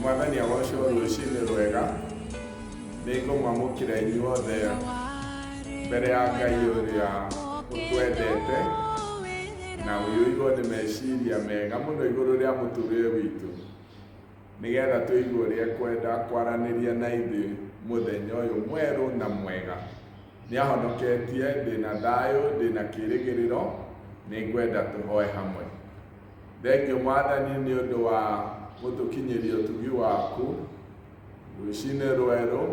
mwathani agocwo rũcinĩ rwega nĩ ngũmwamũkĩra inyuothe mbere ya Ngai ũrĩa ũtwendete na ũyũirwo nĩ meciria mega mũno igũrũ rĩa mũtũrĩre witũ, nĩgetha tũigue ũrĩa kwenda kwaranĩria na ithuĩ mũthenya ũyũ mwerũ na mwega. Nĩahonoketie, ndĩna thayũ, ndĩna kĩĩrĩgĩrĩro, nĩngwenda tũhoe hamwe. Thengiũ Mwathani nĩ ũndũ wa gũtũkinyĩria ũtugi waku rũcinĩ rwerũ,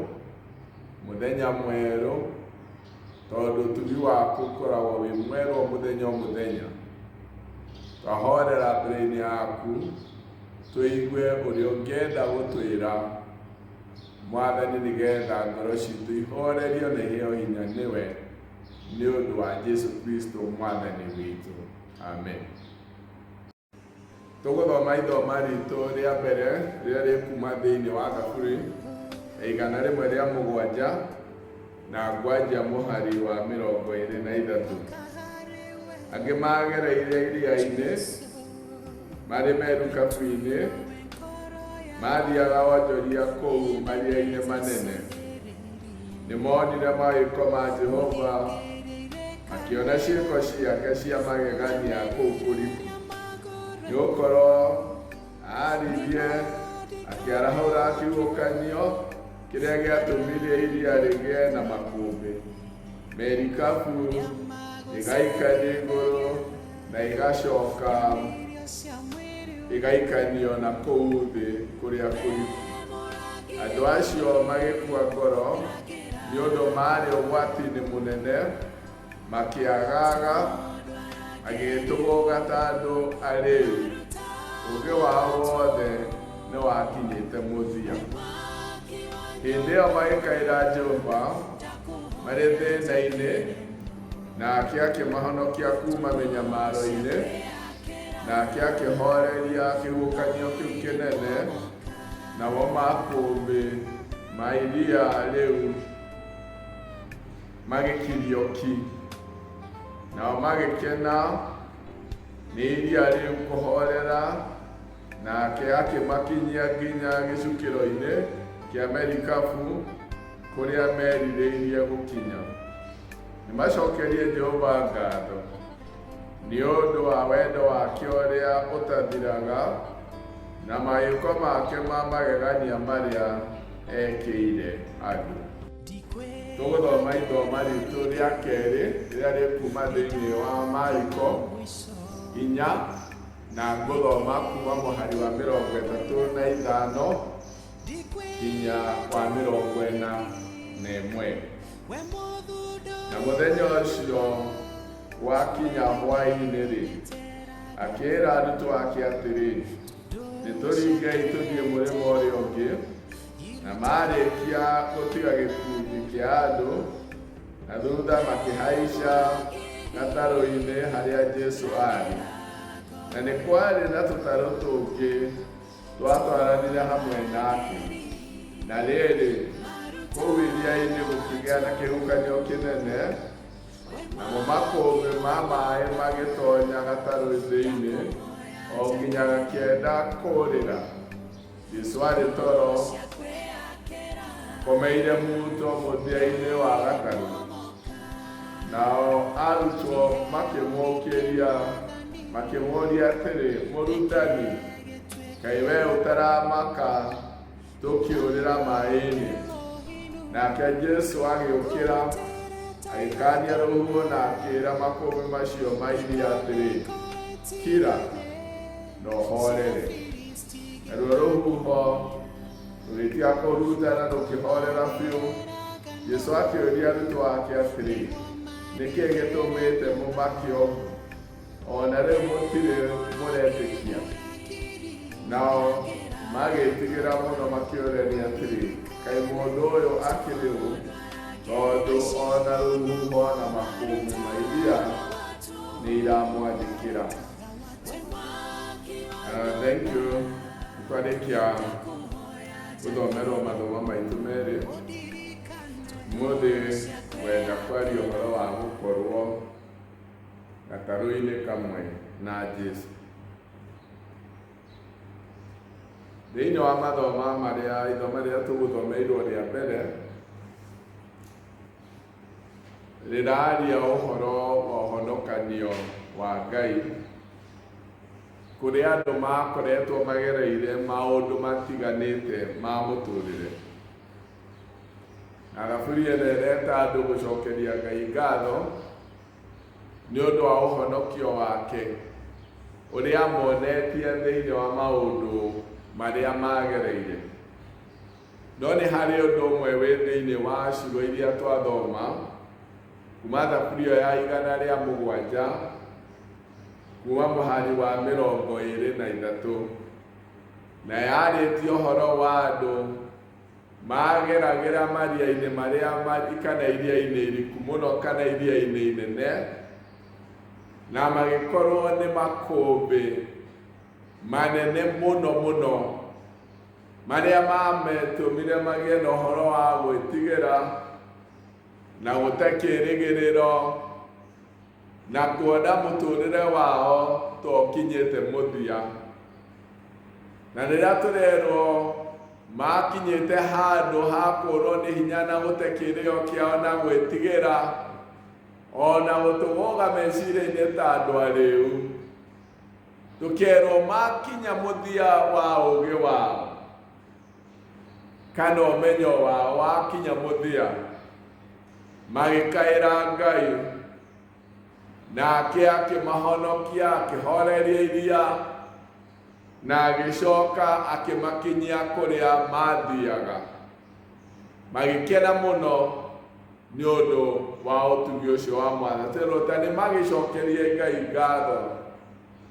mũthenya mwerũ, tondũ ũtugi waku ũkoragwo wĩ mwerũ o mũthenya o mũthenya. Twahorera mbere-inĩ yaku tũigue ũrĩa ũngĩenda gũtwĩra Mwathani, nĩgetha ngoro citũ ihorerio na iheo hinya nĩwe, nĩ ũndũ wa Jesũ Kristo Mwathani witũ. Amen. Tũgũthoma ithoma ritũ rĩa mbere rĩrĩa rĩkuma thĩinĩ wa Thaburi ya 107 na ngwanja mũhari wa 23. Angĩ magereire iria-inĩ marĩ merukabu-inĩ, mathiaga wonjoria kũu maria-inĩ manene. Nĩmonire mawĩko ma Jehova, makĩona ciĩko ciake cia magegania kũu kũriku. Nĩgũkorwo aririe akĩarahũra kiuhũkanio kĩrĩa gĩatũmire iria rĩgĩe na makũmbĩ. Merikabu ĩgaikania igũrũ na igacoka igaikanio na kũu thĩ kũrĩa kũriku. Andũ acio magĩkua ngoro nĩ ũndũ marĩ ũgwati-inĩ mũnene, makĩagaga, magĩtũgũga ta andũ arĩu. Ũũgĩ wao wothe nĩ wakinyĩte mũthia. Hĩndĩ ĩyo magĩkaĩra Jehova marĩ thĩna-inĩ, nake akĩmahonokia kuma mĩnyamaro-inĩ, nake akĩhoreria kĩhuhũkanio kĩu kĩnene, namo makũmbĩ ma iria rĩu magĩkirio ki. Nao magĩkena nĩ iria rĩu kũhorera, nake akĩmakinyia nginya gĩcukĩro-inĩ kĩa merikabu kũrĩa merirĩirie gũkinya. Nĩmacokerie Jehova ngatho nĩ ũndũ wa wendo wake ũrĩa ũtathiraga na mawĩko make ma magegania marĩa ekĩire andũ. Tũgũthoma ithoma ritũ rĩa kerĩ rĩrĩa rĩkuma thĩinĩ wa Mariko 4 na ngũthoma kuma mũhari wa 35 nginya wa 41. Na mũthenya ũcio wakinya hwaĩ-inĩ-rĩ, akĩĩra arutwo ake atĩrĩ, nĩtũringei tũthiĩ mũrĩmo ũrĩa ũngĩ. Na marĩkia gũtiga gĩkundi kĩa andũ, na thutha makĩhaica gatarũ-inĩ harĩa Jesũ arĩ. Na nĩ kwarĩ na tũtarũ tũngĩ twatwaranire hamwe nake. Na rĩrĩ, kũu iria-inĩ gũkĩgĩa na kĩhuhũkanio kĩnene, namo makũmbĩ ma maaĩ magĩtonya gatarũ thĩinĩ o nginya gakĩenda kũũrĩra. Jesũ arĩ toro, komeire muto mũthia-inĩ wa gatarũ. Nao arutwo makĩmũũkĩria makĩmũũria atĩrĩ, Mũrutani, kaĩ wee ũtaramaka tũkĩũrĩra maaĩ-inĩ? Nake Jesũ agĩũkĩra, agĩkaania rũhuho na akĩĩra makũmbĩ macio ma iria atĩrĩ, kira na ũhorere. Naruo rũhuho rũgĩtiga kũhurutana rũkĩhorera biũ. Jesũ akĩũria arutwo ake atĩrĩ, nĩkĩĩ gĩtũmĩte mũmake ũguo? Ona rĩu mũtirĩ mũretĩkia? Nao magĩtigĩra mũno makĩũrania atĩrĩ, kaĩ mũndũ ũyũ akĩrĩ ũ, tondũ ona rũhuho na makũmbĩ ma iria nĩ iramwathĩkĩra. Thank you. Twarĩkia gũthomerwo mathomo maitũ merĩ, ũmũthĩ wenda kwaria ũhoro wa gũkorwo gatarũ-inĩ kamwe na Jesũ. thĩinĩ wa mathoma marĩa ithoma rĩrĩa tũgũthomeirwo rĩa mbere rĩraria ũhoro wa ũhonokanio wa Ngai kũrĩa andũ makoretwo magereire maũndũ matiganĩte ma mũtũrĩre. Na thaburi ĩno ĩreta andũ gũcokeria Ngai ngatho nĩ ũndũ wa ũhonokio wake ũrĩa amonetie thĩinĩ wa maũndũ marĩa magereire. No nĩ harĩ ũndũ ũmwe wĩ thĩinĩ wa ciugo iria twathoma kuma thaburi ĩyo ya 107 kuma mũhari wa 23 na yarĩtie ũhoro wa andũ mageragĩra maria-inĩ marĩa kana iria-inĩ iriku mũno kana iria-inĩ inene, na magĩkorwo nĩ makũmbĩ manene mũno mũno marĩa mametũmire magĩe na ũhoro wa gwĩtigĩra na gũtakĩrĩgĩrĩro na kuona mũtũrĩre wao tokinyĩte mũthia. Na rĩrĩa tũrerwo makinyĩte handũ ha kũrwo nĩ hinya na gũtakĩrĩo kĩao na gwĩtigĩra ona gũtũgũga meciria-inĩ ta andũ arĩu, tũkerwo makinya mũthia wa ũgĩ wao kana ũmenyo wao wakinya mũthia, magĩkaĩra Ngai nake akĩmahonokia, akĩhoreria iria na agĩcoka akĩmakinyia kũrĩa mathiaga, magĩkena mũno nĩ ũndũ wa ũtugi ũcio wa Mwathani. Tũrerwo nĩ magĩcokerie Ngai ngatho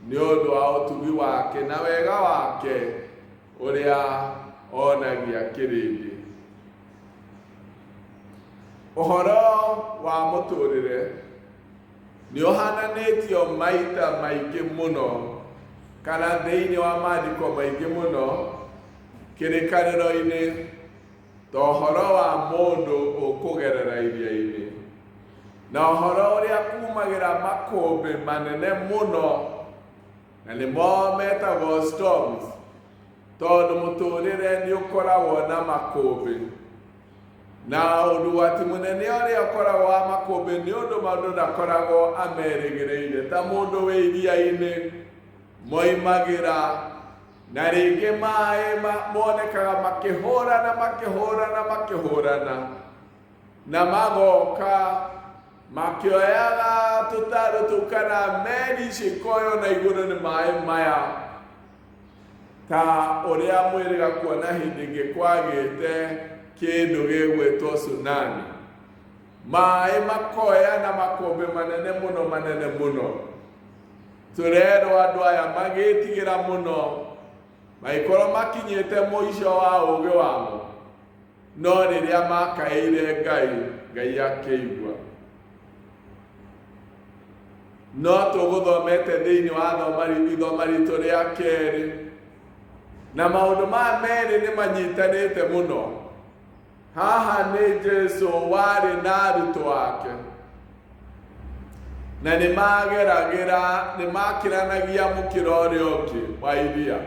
nĩ ũndũ wa ũtugi wake na wega wake ũrĩa onagia kĩrĩndĩ. Ũhoro wa mũtũrĩre nĩ ũhananĩtio maita maingĩ mũno kana thĩinĩ wa maandĩko maingĩ mũno kĩrĩkanĩro-inĩ ta ũhoro wa mũndũ ũkũgerera iria-inĩ na ũhoro ũrĩa kumagĩra makũmbĩ manene mũno na nĩmo metagwo storms, tondũ mũtũrĩre nĩ ũkoragwo na makũmbĩ na ũrugati mũnene ũrĩa ũkoragwo wa makũmbĩ nĩ ũndũ mũndũ ndakoragwo amerĩgĩrĩire, ta mũndũ wĩ iria-inĩ moimagĩra na rĩngĩ maĩ monekaga makĩhũrana makĩhũrana makĩhũrana na magoka makĩoyaga tũtarũ tũu kana meri icio ikoywo na igũrũ nĩ maĩ maya, ta ũrĩa mwĩrĩga kuona hĩndĩ ĩngĩ kwagĩte kĩndũ gĩgwĩtwo tsunami. Maĩ makoya na makũmbĩ manene mũno manene mũno. Tũrerwo andũ aya magĩtigĩra mũno, magĩkorwo makinyĩte mũico wa ũgĩ wao, no rĩrĩa makaĩire Ngai, Ngai akĩigua. No tũgũthomete thĩinĩ wa ithoma ritũ rĩa kerĩ, na maũndũ maya merĩ nĩ manyitanĩte mũno. Haha nĩ Jesũ warĩ na arutwo ake na nĩ mageragĩra, nĩ makĩranagia mũkĩra ũrĩa ũngĩ wa iria,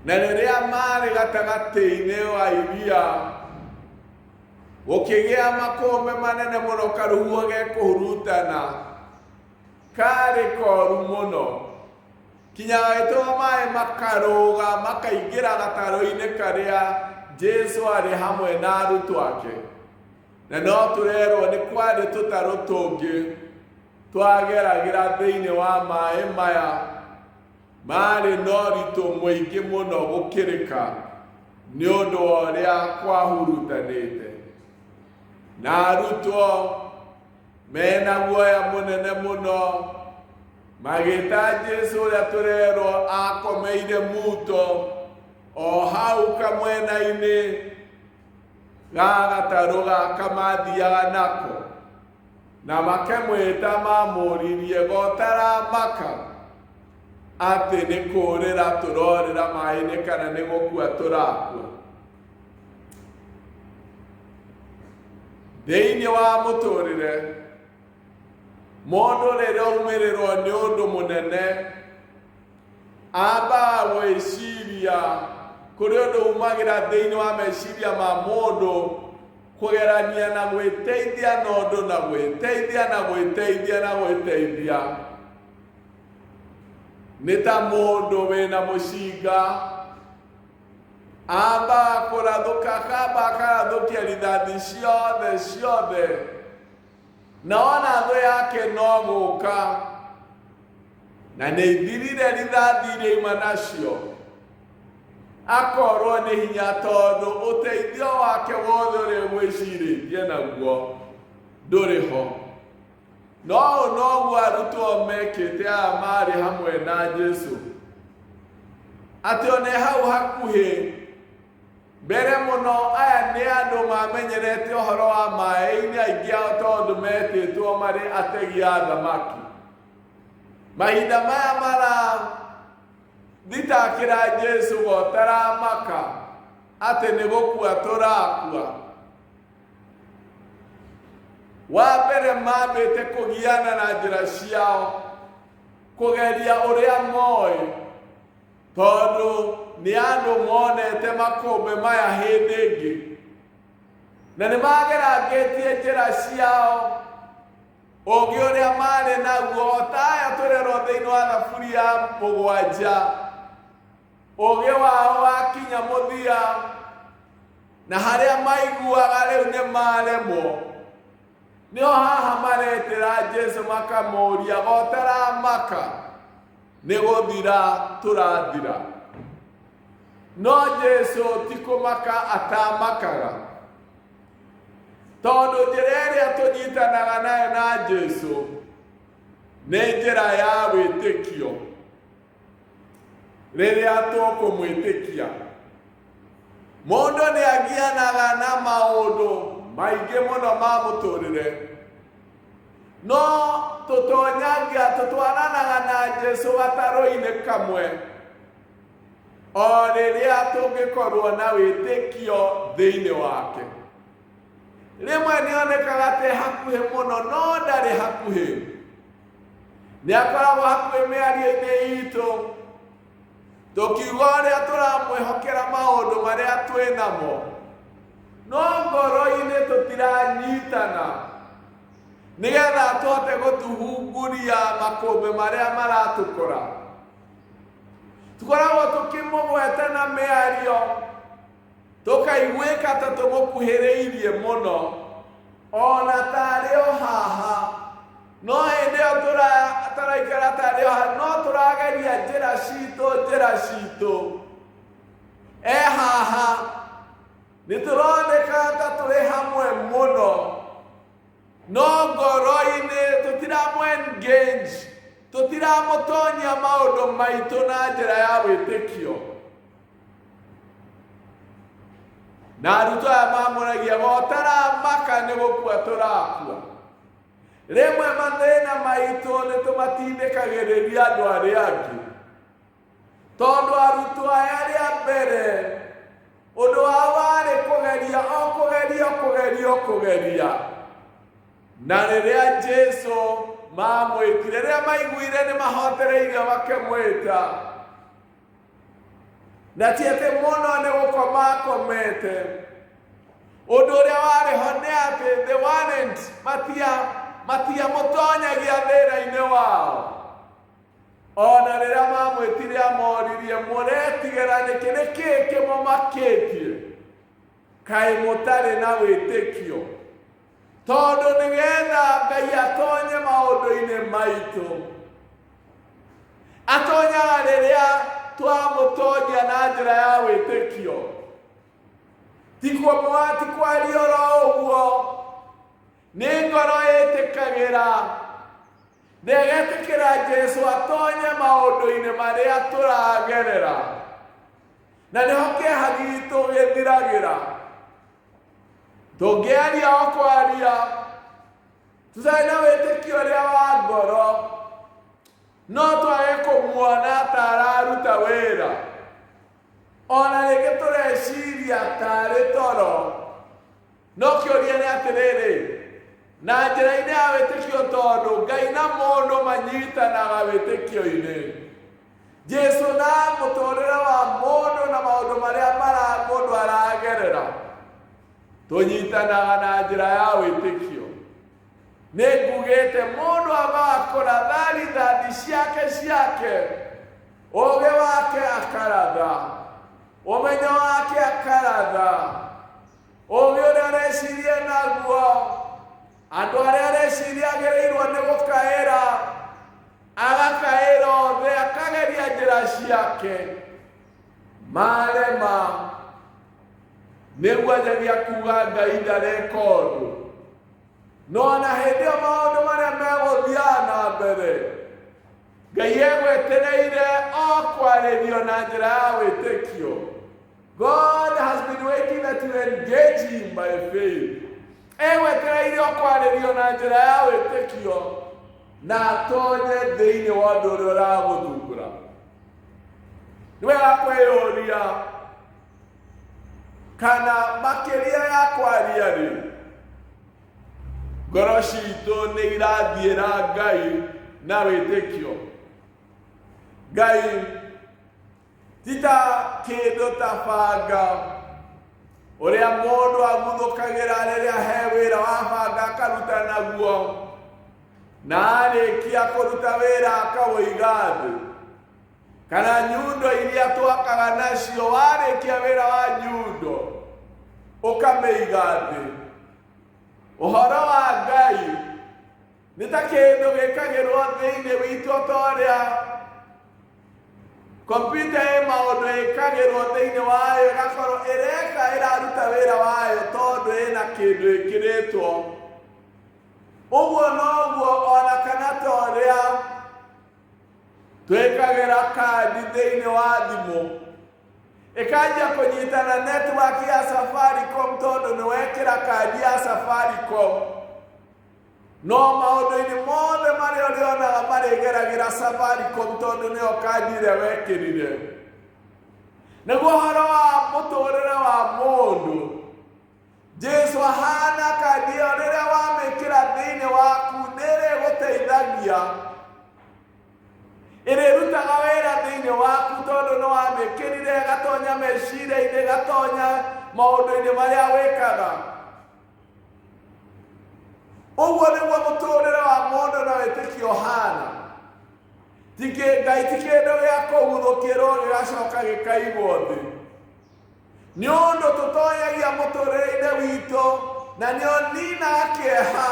na rĩrĩa marĩ gatagatĩ-inĩ wa iria gũkĩgĩa makũmbĩ manene mũno, karũhuho gekũhurutana karĩ koru mũno kinya gagĩtũma maĩ makarũga makaingĩra gatarũ-inĩ karĩa Jesũ arĩ hamwe na arutwo ake. Na no tũrerwo nĩ kwarĩ tũtarũ tũngĩ twageragĩra thĩinĩ wa maĩ maya marĩ na ũritũ mũingĩ mũno gũkĩrĩka nĩ ũndũ wa ũrĩa kwahurutanĩte, na arutwo mena guoya mũnene mũno magĩta Jesũ ũrĩa tũrerwo akomeire muto o hau kamwena-inĩ ga gatarũ gaka mathiaga nako, na makĩmwĩta mamũririe gotaramaka atĩ nĩ kũũrĩra tũrorĩra maĩ-inĩ kana nĩ gũkua tũrakua. Thĩinĩ wa mũtũrĩre mũndũ rĩrĩa aumĩrĩrwo nĩ ũndũ mũnene ambaga gwĩciria meciria kuri undu umagira thiini wa meciria ma mundu kugerania na gwĩteithia na ũndũ na gwĩteithia na gwĩteithia na gwĩteithia. Nĩ ta mũndũ wĩna mũcinga amba kũrathũka kamba akarathũkia rithathi ciothe na ona thũ yake no gũka na nĩ ithirire rithathi iria ima nacio akorwo nĩ hinya tondũ ũteithio wake wothe ũrĩa gwĩcirĩtie naguo ndũrĩ ho. No noguo arutwo mekĩte aya marĩ hamwe na Jesu, atĩ one hau hakuhĩ mbere mũno aya nĩ andũ mamenyerete ũhoro wa maĩ-inĩ, aingĩ ao tondũ metĩtwo marĩ ategi a thamaki. Mahinda maya thitakĩra Jesu gũtaramaka atĩ nĩ gũkua tũrakua. Wa mbere mambĩte kũgiana na njĩra ciao kũgeria ũrĩa moĩ, tondũ nĩ andũ monete makũmbĩ maya hĩndĩ ĩngĩ na nĩ magerangĩtie njĩra ciao. Ũgĩ ũrĩa marĩ naguo ta aya tũrerwo thĩinĩ wa thaburia 7, ũgĩ wao wakinya mũthia na harĩa maiguaga rĩu nĩ maremwo. Nĩo haha maretĩra Jesu makamũria gũtaramaka nĩ gũthira tũrathira. No Jesu ti kũmaka atamakaga, tondũ njĩra ĩrĩa tũnyitanaga nayo na Jesu nĩ njĩra ya wĩtĩkio. Rĩrĩa tũkũmwĩtĩkia, mũndũ nĩ agianaga na maũndũ maingĩ mũno ma mũtũrĩre, no tũtwaranaga na Jesu gatarũ-inĩ kamwe o rĩrĩa tũngĩkorwo na wĩtĩkio thĩinĩ wake. Rĩmwe nĩonekaga te hakuhĩ mũno, no ndarĩ hakuhĩ. Nĩakoragwo hakuhĩ mĩario-inĩ itũ, tũkiuga ũrĩa tũramwĩhokera maũndũ marĩa twĩnamo, no ngoro-inĩ tũtiranyitana nĩgetha tũhote gũtũhunguria makũmbĩ marĩa maratũkora. Tũkoragwo tũkĩmũgweta na mĩario, tũkaiguĩka ta tũmũkuhĩrĩirie mũno, ona tarĩ o haha, no hĩndĩ ĩyo tũraikara tarĩ o haha, no tũrageria njĩra citũ haha. Nĩtũroneka ta tũrĩ hamwe mũno, no ngoro-inĩ tũtiramũ-engage, tũtiramũtonyia maũndũ maitũ na njĩra ya wĩtĩkio. Na arutwo aya mamũragia gũtaramaka nĩ gũkua tũrakua. Rĩmwe mathĩna maitũ nĩtũmatindĩkagĩrĩria andũ arĩa angĩ, tondũ arutwo aya rĩa mbere ũndũ wao warĩ kũgeria. Na rĩrĩa Jesu mamwĩtire, rĩrĩa maiguire nĩ mahotereire makĩmwĩta, na ti atĩ mũno nĩ gũkoma akomete. Ũndũ ũrĩa warĩ ho nĩ atĩ they weren't matiamũtonyagia thĩna-inĩ wao. Ona rĩrĩa mamwĩtire amoririe, mũretigĩra nĩkĩ kĩmũmakĩtie? Kaĩ mũtarĩ na wĩtĩkio? Tondũ nĩgetha Ngai atonye maũndũ-inĩ maitũ, atonyaga rĩrĩa twamũtonyia na njĩra ya wĩtĩkio. Ti kwaria oro ũguo, nĩ ngoro ĩtĩkagĩra na ĩgetĩkĩra Jesu atonye maũndũ-inĩ marĩa tũragerera, na nĩho kĩeha gitũ gĩthiragĩra. Tũngĩaria o kwaria, tũtarĩ na wĩtĩkio ũrĩa wa ngoro, no twage kũmuona ta araruta wĩra. Ona rĩngĩ tũreciria tarĩ toro, no kĩũria nĩ atĩrĩrĩ, na njĩra-inĩ ya wĩtĩkio, tondũ Ngai na mũndũ manyitanaga wĩtĩkio-inĩ, Jesu na mũtũũrĩre wa mũndũ na maũndũ marĩa mũndũ aragerera tũnyitanaga na njĩra ya wĩtĩkio. Nĩ ngugĩte mũndũ agakũra thari ciake ũũgĩ wake akaratha, ũmenyo wake akaratha, ũũgĩ ũrĩa areciria naguo, andũ arĩa areciria agĩrĩirwo nĩ gũkaĩra agakaĩra othe, akageria njĩra ciake, marema nĩguo anjagia kuga Ngai ndareka ũndũ. No na hĩndĩ ĩyo maũndũ marĩa megũthiaga na mbere, Ngai egwetereire o kwarĩrio na njĩra ya wĩtĩkio. God has been waiting that you engage him by faith. Egwetereire o kwarĩrio na njĩra ya wĩtĩkio na atonye thĩinĩ wa ũndũ ũrĩa ũragũthumbũra. Nĩ wega kwĩyũria kana makĩria ya kwaria rĩ, ngoro citũ nĩ irathiĩra Ngai na wĩtĩkio. Ngai ti ta kĩndũ ta banga ũrĩa mũndũ aguthũkagĩra rĩrĩa he wĩra wa banga akaruta naguo, na arĩkia kũruta wĩra akawũiga thĩ, kana nyundo iria twakaga nacio, warĩkia wĩra wa nyundo ũkamĩiga thĩ. Ũhoro wa Ngai nĩ ta kĩndũ gĩkagĩrwo thĩinĩ witũ ta ũrĩa kompyuta ĩ maũndũ ĩkagĩrwo thĩinĩ wayo ĩgakorwo ĩraruta wĩra wayo tondũ ĩna kĩndũ ĩkĩrĩtwo. Ũguo noguo ona kana ta ũrĩa twĩkagĩra kandi thĩinĩ wa thimũ, ĩkanjia kũnyitana network ya Safaricom tondũ nĩ wekĩra kandi ya Safaricom. No maũndũ-inĩ mothe marĩa ũrĩonaga marĩgeragĩra Safaricom tondũ nĩyo kandi ĩrĩa wekĩrire. Naguo ũhoro wa mũtũũrĩre wa mũndũ, Jesu ahana kandi ĩyo rĩrĩa wamĩkĩra thĩinĩ waku nĩrĩgũteithagia, ĩrĩrutaga wĩra thĩinĩ waku tondũ nĩ wamĩkĩrire, ĩgatonya meciria-inĩ, ĩgatonya maũndũ-inĩ marĩa wĩkaga. Ũguo nĩguo mũtũũrĩre wa mũndũ na wĩtĩkio ũhana. Ngai ti kĩndũ gĩa kũguthũkĩrwo gĩgacoka gĩkaigwo thĩ. Nĩ ũndũ tũtonyagia mũtũũrĩre-inĩ witũ, na nĩ ũninaga kĩeha,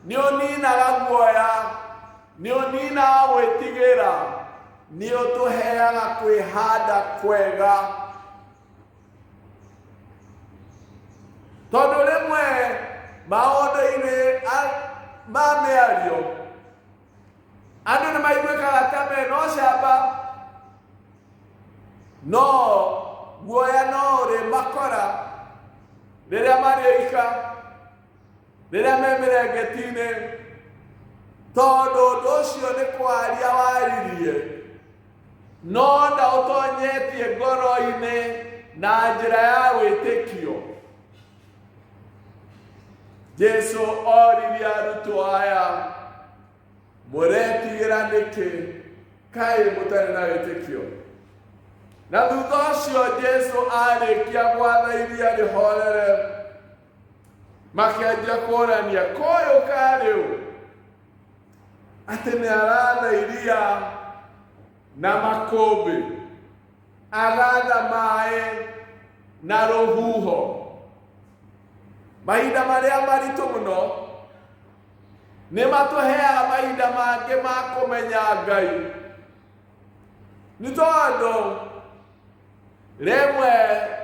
nĩ ũninaga guoya, nĩ ũninaga gwĩtigĩra, nĩ ũtũheaga kwĩhanda kwega. Tondũ rĩmwe maũndũ-inĩ ma mĩario andũ nĩ maiguĩkaga ta mena ũcamba, no guoya no ũrĩmakora rĩrĩa marĩika, rĩrĩa me mĩrengeti-inĩ, tondũ ũndũ ũcio nĩ kwaria waririe, no nda ũtonyetie ngoro-inĩ na njĩra ya wĩtĩkio. Jesu oririe arutwo aya, mũretigĩra nĩkĩ kaĩ mũtarĩ na wĩtĩkio? Na thutha ũcio Jesu arĩkia gwatha iria rĩhorere, makĩanjia kũrania kũyũ karĩ ũ, atĩ nĩ aratha iria na makũmbĩ, agatha maĩ na rũhuho. Mahinda marĩa maritũ mũno nĩ matũheaga mahinda mangĩ ma kũmenya Ngai, nĩ tondũ rĩmwe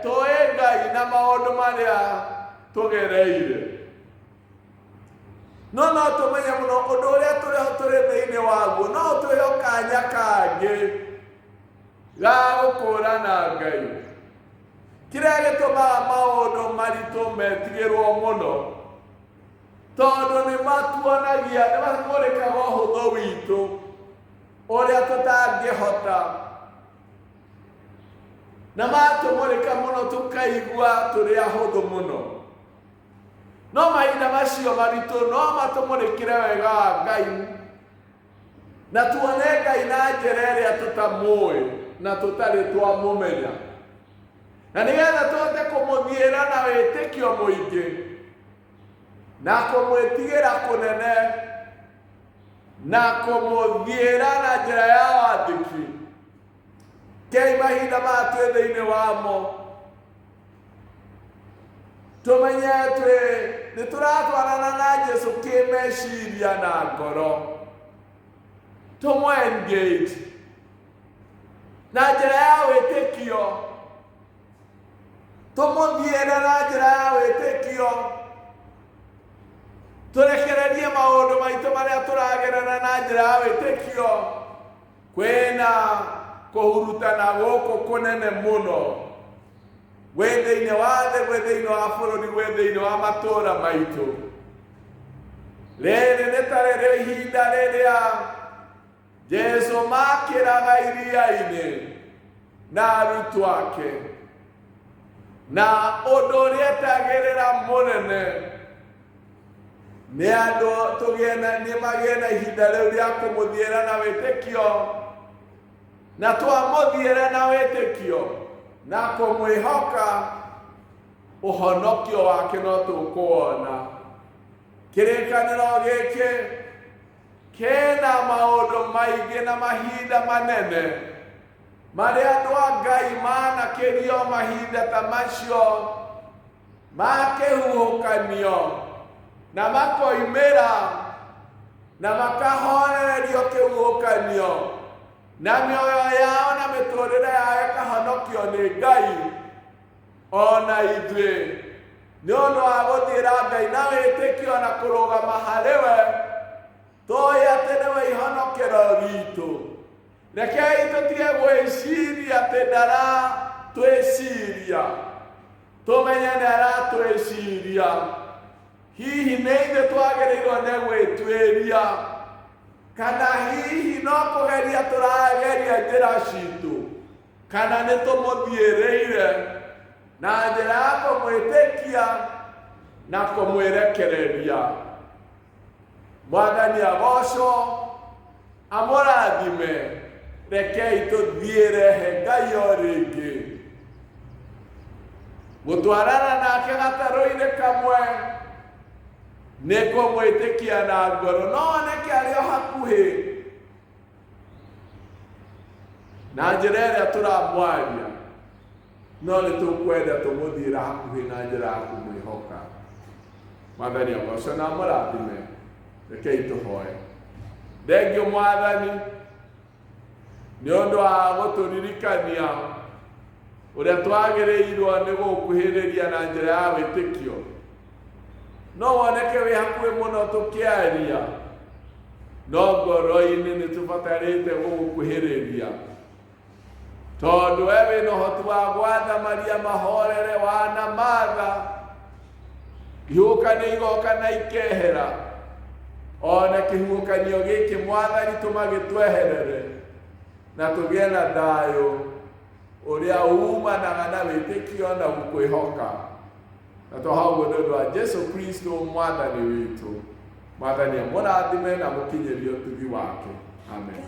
tũĩ Ngai na maũndũ marĩa tũgereire, no tũmenye mũno ũndũ ũrĩa tũrĩ thĩinĩ waguo, no tũheo kanya kangĩ ga gũkũũrana Ngai. Kĩrĩa gĩtũmaga maũndũ maritũ metigĩrwo mũno, tondũ nĩ matuonagia, nĩ mamũrĩkaga ũhũthũ witũ ũrĩa tũtangĩhota, na matũmũrĩka mũno tũkaigua tũrĩ ahũthũ mũno. No mahinda macio maritũ no matũmũrĩkĩre wega wa Ngai, na tuone Ngai na njĩra ĩrĩa tũtamũĩ na tũtarĩ twamũmenya, na nĩgetha tũhote kũmũthiĩra na wĩtĩkio mũingĩ na kũmwĩtigĩra kũnene na kũmũthiĩra na njĩra ya wathĩki. Kei mahinda maya twĩ thĩinĩ wamo tũmenye nĩ tũratwarana na Jesũ kĩmeciria na ngoro, tũmũ-engage na njĩra ya wĩtĩkio, tũmũthiĩre na njĩra ya wĩtĩkio, tũrekererie maũndũ maitũ marĩa tũragerera na njĩra ya wĩtĩkio. Kwĩna kũhurutana gũkũ kũnene mũno, gwĩ thĩinĩ wa thĩ, gwĩ thĩinĩ wa bũrũri, gwĩ thĩinĩ wa matũũra maitũ. Rĩrĩ nĩ ta rĩrĩ ihinda rĩrĩa Jesũ makĩraga iria-inĩ na arutwo ake, na ũndũ ũrĩa etagĩrĩra mũnene nĩ andũ magĩe na ihinda rĩu rĩa kũmũthiĩra na wĩtĩkio, na twamũthiĩra na wĩtĩkio na kũmwĩhoka, ũhonokio wake no tũkuona. Kĩrĩkanĩro gĩkĩ kĩna maũndũ maingĩ na mahinda manene marĩa andũ a Ngai manakĩrio mahinda ta macio ma kĩhuhũkanio na makoimĩra na makahorererio kĩhuhũkanio, na mĩoyo yao na mĩtũrĩre yao ĩkahonokio nĩ Ngai. Ona ithuĩ nĩ ũndũ wa gũthiĩra Ngai na wĩtĩkio na kũrũgama harĩ we, tũĩ atĩ nĩwe ihonokero ritũ. Rekei tũtige gwĩciria atĩ ndaratwĩciria, tũmenye nĩ aratwĩciria. Hihi nĩ ithuĩ twagĩrĩirwo nĩ gwĩtuĩria, kana hihi no kũgeria tũrageria njĩra citũ, kana nĩ tũmũthiĩrĩire na njĩra ya kũmwĩtĩkia na kũmwĩrekereria. Mwathani agocwo, amũrathime. Rekei tũthiĩre he Ngai o rĩngĩ, gũtwarana nake gatarũ-inĩ kamwe nĩ kũmwĩtĩkia na ngoro, no oneke arĩ o hakuhĩ na njĩra ĩrĩa tũramwaria, no nĩ tũkwenda tũmũthiĩra hakuhĩ na njĩra ya kũmwĩhoka. Mwathani agocwo na amũrathime. Rekei tũhoe. Thengio Mwathani nĩ ũndũ wa gũtũririkania ũrĩa twagĩrĩirwo nĩ gũkuhĩrĩria na njĩra ya wĩtĩkio. No woneke wĩ hakuhĩ mũno tũkĩaria, no ngoro-inĩ nĩ tũbatarĩte gũgũkuhĩrĩria, tondũ we wĩna ũhoti wa gwathamaria mahorere, wanamatha ihuhũkanio igoka na ikehera. Ona kĩhuhũkanio gĩkĩ Mwathani tũmagĩtweherere na tũgĩe na thayũ ũrĩa umanaga na wĩtĩkio na gũkwĩhoka. Na tũhauguo nĩ ũndũ wa Jesũ Kristo Mwathani witũ. Mwathani amũrathime na mũkinyĩrie ũtugi wake. Amen.